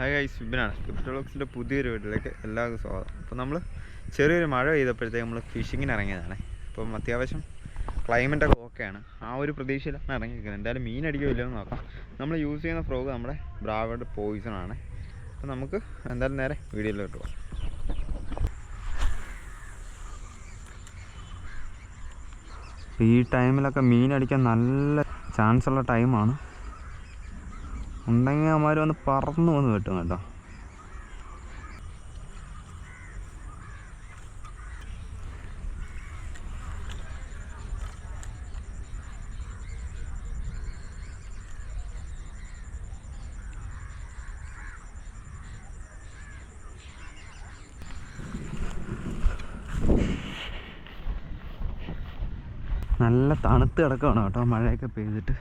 Hi guys, സ്വിബിനാണ്. Script വ്ളോഗ്സിൻ്റെ പുതിയൊരു വീട്ടിലേക്ക് എല്ലാവർക്കും സ്വാഗതം. അപ്പോൾ നമ്മൾ ചെറിയൊരു മഴ പെയ്തപ്പോഴത്തേക്ക് നമ്മൾ ഫിഷിങ്ങിന് ഇറങ്ങിയതാണ്. അപ്പം അത്യാവശ്യം ക്ലൈമറ്റൊക്കെ ഓക്കെയാണ്. ആ ഒരു പ്രതീക്ഷയിലാണ് ഇറങ്ങിയിരിക്കുന്നത്. എന്തായാലും മീൻ അടിക്കുമോ ഇല്ലയെന്ന് നോക്കാം. നമ്മൾ യൂസ് ചെയ്യുന്ന ഫ്രോഗ് നമ്മുടെ ബ്രാവോയുടെ പോയിസണാണ്. അപ്പോൾ നമുക്ക് എന്തായാലും നേരെ വീഡിയോയിലോട്ട് പോകാം. ഈ ടൈമിലൊക്കെ മീൻ അടിക്കാൻ നല്ല ചാൻസുള്ള ടൈമാണ്. ഉണ്ടെങ്കിൽ അവന്മാർ വന്ന് പറന്നു വന്ന് കിട്ടും കേട്ടോ. നല്ല തണുത്ത് കിടക്കുകയാണ് കേട്ടോ മഴയൊക്കെ പെയ്തിട്ട്.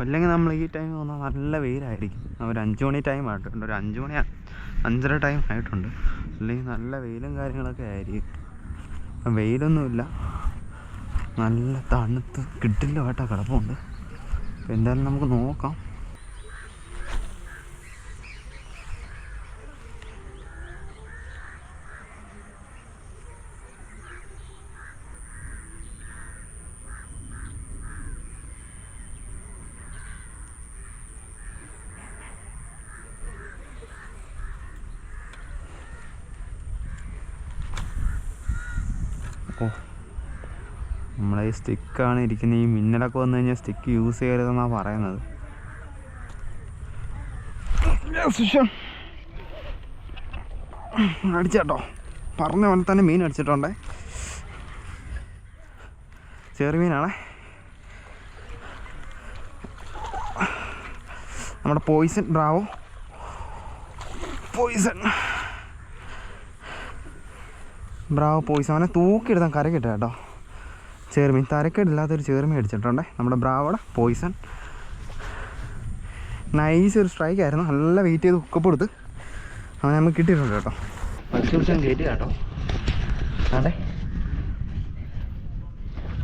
അല്ലെങ്കിൽ നമ്മൾ ഈ ടൈം വന്നാൽ നല്ല വെയിലായിരിക്കും. ഒരു 5 മണി ടൈം ആയിട്ടുണ്ട്, ഒരു 5 മണി 5:30 ടൈം ആയിട്ടുണ്ട്. അല്ലെങ്കിൽ നല്ല വെയിലും കാര്യങ്ങളൊക്കെ ആയിരിക്കും. അപ്പം വെയിലൊന്നുമില്ല, നല്ല തണുത്ത് കിട്ടില്ലമായിട്ടാണ് കിടപ്പുണ്ട്. അപ്പം എന്തായാലും നമുക്ക് നോക്കാം. നമ്മളെ ഈ സ്റ്റിക്കാണ് ഇരിക്കുന്നത്. ഈ മിന്നലൊക്കെ വന്നു കഴിഞ്ഞാൽ സ്റ്റിക്ക് യൂസ് ചെയ്യരുതെന്നാണ് പറയുന്നത്. അടിച്ചേട്ടോ, പറഞ്ഞ പോലെ തന്നെ മീൻ അടിച്ചിട്ടുണ്ടേ. ചെറുമീനാണേ, നമ്മുടെ പോയിസൺ ബ്രാവോ പോയിസൺ അവനെ തൂക്കിയെടുത്താൽ കരക്കിട്ട കേട്ടോ. ചെറുമീൻ തരക്കേടില്ലാത്തൊരു ചെറുമീൻ അടിച്ചിട്ടുണ്ടേ നമ്മുടെ ബ്രാവോടെ പോയിസൺ. നൈസ് ഒരു സ്ട്രൈക്ക് ആയിരുന്നു. നല്ല വെയിറ്റ് ചെയ്ത് ഹുക്കപ്പ് കൊടുത്ത് അവനെ നമുക്ക് കിട്ടിയിട്ടുണ്ട് കേട്ടോ. 10 നിമിഷം കയറ്റി കേട്ടോ. അതെ,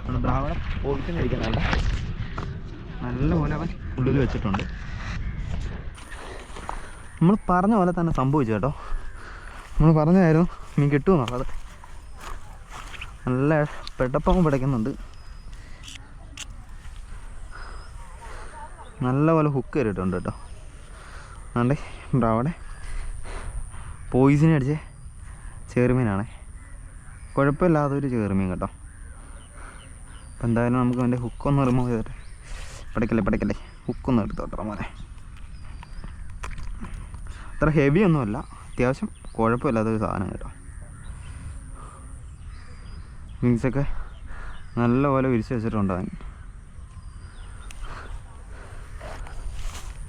നമ്മുടെ ബ്രാവോടെ പോയിസൺ അടിക്കുന്നുണ്ട്. നല്ലപോലെ അവൻ ഉള്ളിൽ വെച്ചിട്ടുണ്ട്. നമ്മൾ പറഞ്ഞ പോലെ തന്നെ സംഭവിച്ചു കേട്ടോ. നമ്മൾ പറഞ്ഞായിരുന്നു മീൻ കിട്ടുമെന്നുള്ളത്. നല്ല പെടപ്പം പിടയ്ക്കുന്നുണ്ട്. നല്ലപോലെ ഹുക്ക് കയറിയിട്ടുണ്ട് കേട്ടോ. അതുകൊണ്ട് ബ്രാവോടെ പോയിസൺ അടിച്ച് ചെറുമീനാണേ. കുഴപ്പമില്ലാത്തൊരു ചെറുമീൻ കേട്ടോ. അപ്പം എന്തായാലും നമുക്ക് അതിൻ്റെ ഹുക്കൊന്ന് റിമൂവ് ചെയ്തിട്ട് പടയ്ക്കല്ലേ ഹുക്കൊന്ന് എടുത്തോട്ടെ മോനെ. അത്ര ഹെവി ഒന്നുമല്ല, അത്യാവശ്യം കുഴപ്പമില്ലാത്തൊരു സാധനം കേട്ടോ. മീൻസൊക്കെ നല്ലപോലെ വിരിച്ച് വെച്ചിട്ടുണ്ട് അവൻ.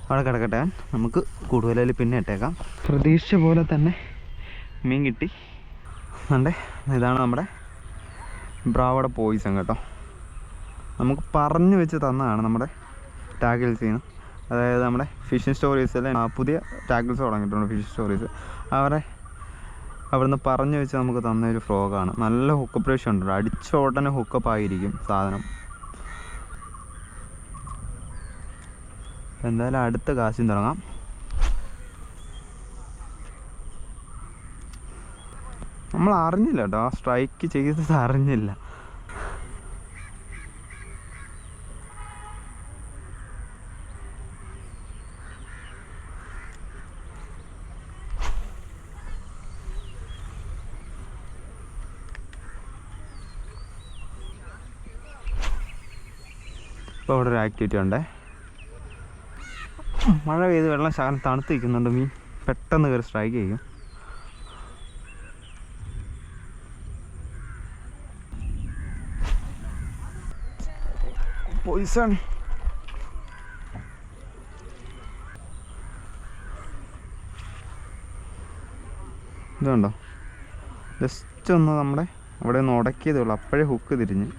അവിടെ കിടക്കട്ടെ, നമുക്ക് കൂടുതൽ പിന്നെ ഇട്ടേക്കാം. പ്രതീക്ഷിച്ച പോലെ തന്നെ മീൻ കിട്ടി. അതെ, ഇതാണ് നമ്മുടെ ബ്രാവോടെ പോയിസൺ കേട്ടോ. നമുക്ക് പറഞ്ഞു വെച്ച് തന്നതാണ് നമ്മുടെ ടാഗിൾസിൽ നിന്ന്. അതായത് നമ്മുടെ ഫിഷിംഗ് സ്റ്റോറീസിൽ പുതിയ ടാഗിൾസ് തുടങ്ങിയിട്ടുണ്ട്, ഫിഷിംഗ് സ്റ്റോറീസ്. അവിടുന്ന് പറഞ്ഞു വെച്ച് നമുക്ക് തന്നൊരു ഫ്രോഗാണ്. നല്ല ഹുക്കപ്പ് റേഷ്യോ ഉണ്ട്. അടിച്ച ഉടനെ ഹുക്കപ്പ് ആയിരിക്കും സാധനം. എന്തായാലും അടുത്ത കാശിന് തുടങ്ങാം. നമ്മൾ അറിഞ്ഞില്ല കേട്ടോ, ആ സ്ട്രൈക്ക് ചെയ്തത് അറിഞ്ഞില്ല. ഇപ്പോൾ അവിടെ ഒരു ആക്ടിവിറ്റി ഉണ്ടേ. മഴ പെയ്ത് വെള്ളം ശകലം തണുത്ത് നിൽക്കുന്നുണ്ട്. മീൻ പെട്ടെന്ന് കയറി സ്ട്രൈക്ക് ചെയ്യും. പോയിസൺ ഇതുണ്ടോ, ജസ്റ്റ് ഒന്ന് നമ്മുടെ അവിടെ ഒന്ന് ഉടക്കിയതേ ഉള്ളൂ. അപ്പോഴേ ഹുക്ക് തിരിഞ്ഞ്.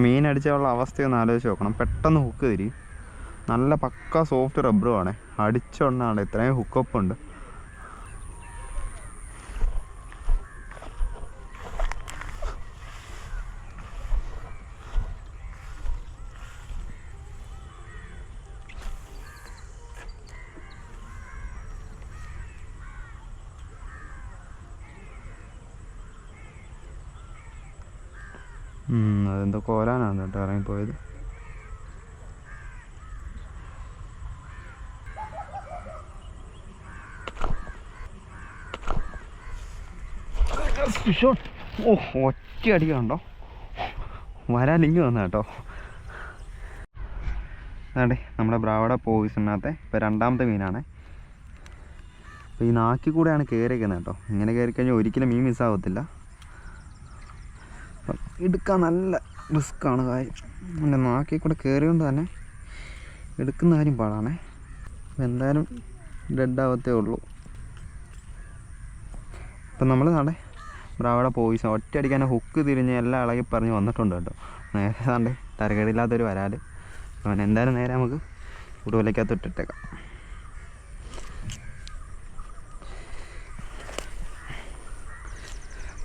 മീൻ അടിച്ചുള്ള അവസ്ഥയൊന്ന് ആലോചിച്ച് നോക്കണം. പെട്ടെന്ന് ഹുക്ക് തിരിയും. നല്ല പക്ക സോഫ്റ്റ് റബ്ബറുമാണ്. അടിച്ചോണ്ടാണ് ഇത്രയും ഹുക്കപ്പ് ഉണ്ട്. അതെന്തോ കോരാനാണ് കേട്ടോ ഇറങ്ങിപ്പോയത്. ഓ ഒറ്റ അടിക്കണ്ടോ, വരാലിങ്ങി വന്ന കേട്ടോ. അതെ നമ്മുടെ ബ്രാവഡ പോയിസിനകത്തെ ഇപ്പോൾ രണ്ടാമത്തെ മീനാണ്. അപ്പോൾ ഈ നാക്കി കൂടെയാണ് കയറിയിരിക്കുന്നത് കേട്ടോ. ഇങ്ങനെ കയറി കഴിഞ്ഞാൽ ഒരിക്കലും മീൻ മിസ്സാകത്തില്ല. എടുക്കാൻ നല്ല റിസ്ക്കാണ് കാര്യം. എൻ്റെ നാക്കി കൂടെ കയറിയോണ്ട് തന്നെ എടുക്കുന്ന കാര്യം പാടാണേ. അപ്പോൾ എന്തായാലും ഡെഡാവത്തേ ഉള്ളൂ. ഇപ്പം നമ്മൾ നാടെ ബ്രാവഡ പോയിസ് ഒറ്റ അടിക്കാൻ ഹുക്ക് തിരിഞ്ഞ് എല്ലാം ഇളകി പറഞ്ഞ് വന്നിട്ടുണ്ട് കേട്ടോ. നേരെ താണ്ടേ തരക്കേടില്ലാത്തൊരു വരാൽ. അവൻ എന്തായാലും നേരെ നമുക്ക് ഉടുവലയ്ക്കകത്ത് ഇട്ടിട്ടേക്കാം.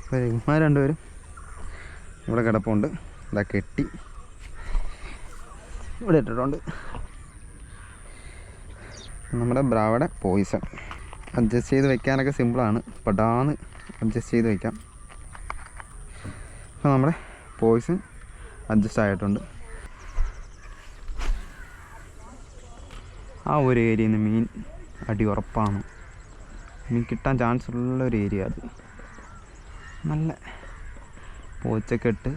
അപ്പോൾ ഇവന്മാർ രണ്ടുപേരും ഇവിടെ കിടപ്പുണ്ട്. ഇതാ കെട്ടി ഇവിടെ ഇട്ടിട്ടുണ്ട്. നമ്മുടെ ബ്രാവഡ പോയിസൺ അഡ്ജസ്റ്റ് ചെയ്ത് വെക്കാനൊക്കെ സിമ്പിളാണ്. പെടാന്ന് അഡ്ജസ്റ്റ് ചെയ്ത് വയ്ക്കാം. അപ്പോൾ നമ്മുടെ പോയിസൺ അഡ്ജസ്റ്റ് ആയിട്ടുണ്ട്. ആ ഒരു ഏരിയയിൽ നിന്ന് മീൻ അടി ഉറപ്പാണ്. മീൻ കിട്ടാൻ ചാൻസ് ഉള്ളൊരു ഏരിയ അത്. നല്ല പോച്ചക്കെട്ട്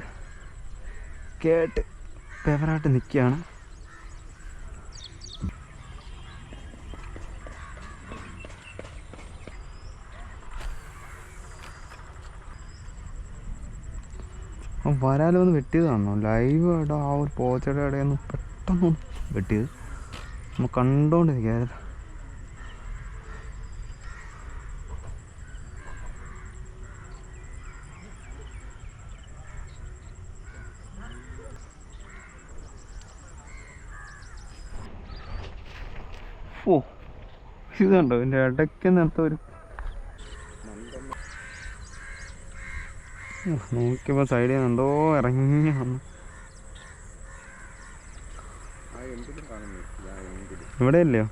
കേട്ട് പേപ്പറായിട്ട് നിൽക്കുകയാണ്. വരാലൊന്ന് വെട്ടിയതാണോ ലൈവ് ഇടാ. ആ ഒരു പോച്ചയുടെ ഇടയിൽ പെട്ടെന്ന് വെട്ടിയത് നമ്മൾ കണ്ടോണ്ടിരിക്കുകയായിരുന്നു. ഓ ഇതുണ്ടോ ഇതിൻ്റെ ഇടയ്ക്ക് നേരത്തെ ഒരു നോക്കിയപ്പോൾ സൈഡിൽ നിന്ന് എന്തോ ഇറങ്ങി വന്നു. ഇവിടെ അല്ലയോ?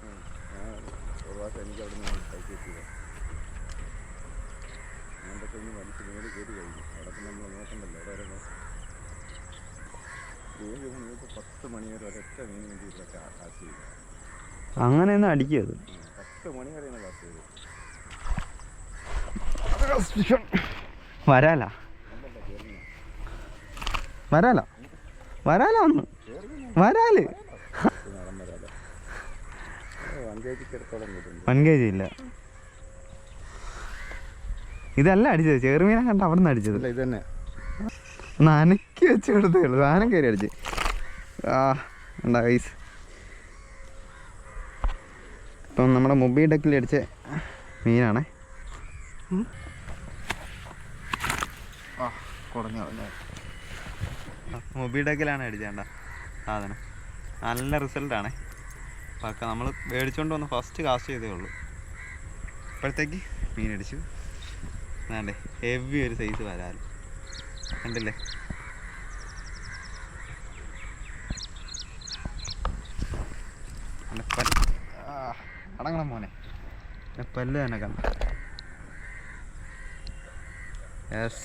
അങ്ങനെയൊന്നും അടിക്കത്. വരാല വരാല വരാല വന്നു വരാല് 1 kg ഇല്ല. ഇതല്ല അടിച്ചത്, ചെറുമീനെ കണ്ട അവിടെ നിന്ന് അടിച്ചത്. ഇത് തന്നെ നനക്കി വെച്ച് കൊടുത്തേ ഉള്ളൂ. സാധനം കയറി അടിച്ച്. ഉണ്ടാ ഗൈസ്. ഇപ്പം നമ്മുടെ മൊബൈൽ ഡക്കിൽ അടിച്ച മീനാണേ. മൊബൈൽ ഡക്കിലാണ് അടിച്ചേണ്ട സാധനം. നല്ല റിസൾട്ടാണേ. പക്ക നമ്മൾ മേടിച്ചുകൊണ്ട് വന്ന് ഫസ്റ്റ് കാസ്റ്റ് ചെയ്തേ ഉള്ളൂ. ഇപ്പോഴത്തേക്ക് മീനടിച്ചു. വേണ്ടേ ഹെവി ഒരു സൈസ് വരാൽ കണ്ടില്ലേ. അടങ്ങണം മോനെ, പല്ല് തന്നെ കണ്ട. യെസ്